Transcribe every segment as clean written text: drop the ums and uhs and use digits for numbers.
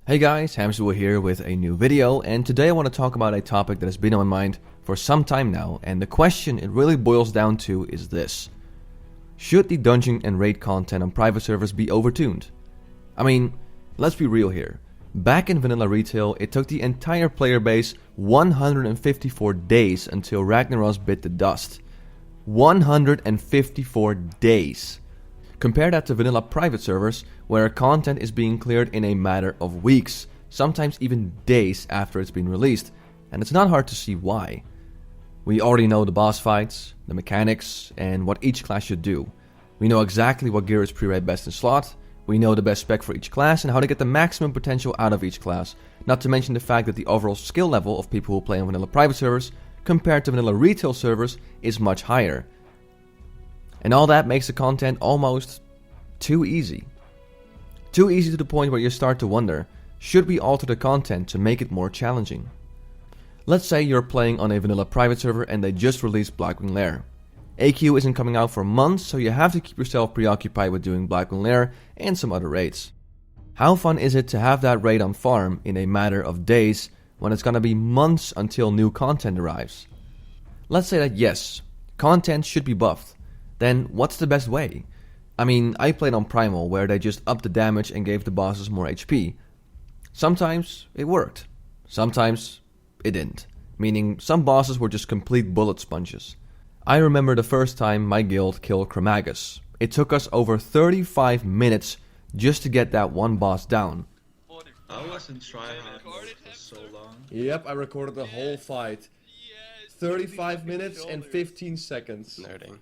Hey guys, Hamsterwheel here with a new video, and today I want to talk about a topic that has been on my mind for some time now, and the question it really boils down to is this. Should the dungeon and raid content on private servers be overtuned? I mean, let's be real here. Back in vanilla retail, it took the entire player base 154 days until Ragnaros bit the dust. 154 days. Compare that to vanilla private servers, where content is being cleared in a matter of weeks, sometimes even days after it's been released, and it's not hard to see why. We already know the boss fights, the mechanics, and what each class should do. We know exactly what gear is pre-raid best in slot, we know the best spec for each class and how to get the maximum potential out of each class, not to mention the fact that the overall skill level of people who play on vanilla private servers compared to vanilla retail servers is much higher. And all that makes the content almost too easy. Too easy to the point where you start to wonder, should we alter the content to make it more challenging? Let's say you're playing on a vanilla private server and they just released Blackwing Lair. AQ isn't coming out for months, so you have to keep yourself preoccupied with doing Blackwing Lair and some other raids. How fun is it to have that raid on farm in a matter of days when it's gonna be months until new content arrives? Let's say that yes, content should be buffed. Then what's the best way? I mean, I played on Primal where they just upped the damage and gave the bosses more HP. Sometimes it worked, sometimes it didn't, meaning some bosses were just complete bullet sponges. I remember the first time my guild killed Cremagus. It took us over 35 minutes just to get that one boss down. I wasn't trying for so long. Yep, I recorded the whole fight. Yes, 35 minutes and 15 seconds. Nerding.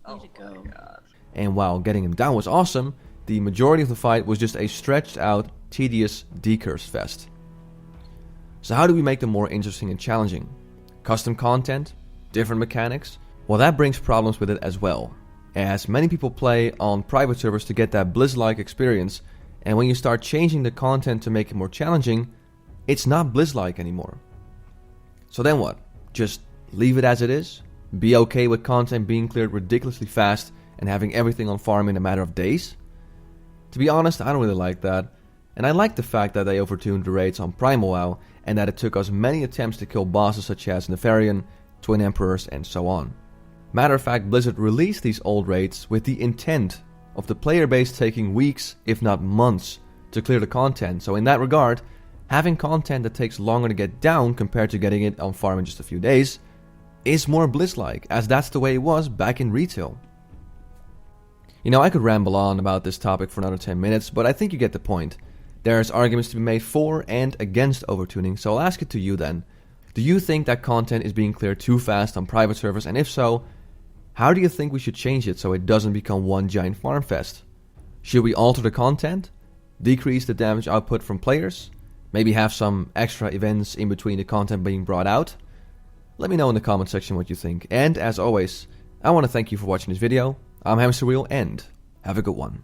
Oh my god. And while getting him down was awesome, the majority of the fight was just a stretched out, tedious decurse fest. So how do we make them more interesting and challenging? Custom content? Different mechanics? Well, that brings problems with it as well, as many people play on private servers to get that Blizz-like experience, and when you start changing the content to make it more challenging, it's not Blizz-like anymore. So then what? Just leave it as it is? Be okay with content being cleared ridiculously fast and having everything on farm in a matter of days? To be honest, I don't really like that, and I like the fact that they overtuned the raids on Primal WoW and that it took us many attempts to kill bosses such as Nefarian, Twin Emperors, and so on. Matter of fact, Blizzard released these old raids with the intent of the player base taking weeks, if not months, to clear the content, so in that regard, having content that takes longer to get down compared to getting it on farm in just a few days is more Blizz-like, as that's the way it was back in retail. You know, I could ramble on about this topic for another 10 minutes, but I think you get the point. There's arguments to be made for and against overtuning, so I'll ask it to you then. Do you think that content is being cleared too fast on private servers, and if so, how do you think we should change it so it doesn't become one giant farm fest? Should we alter the content? Decrease the damage output from players? Maybe have some extra events in between the content being brought out? Let me know in the comment section what you think, and as always, I want to thank you for watching this video. I'm Hamsterwheel, and have a good one.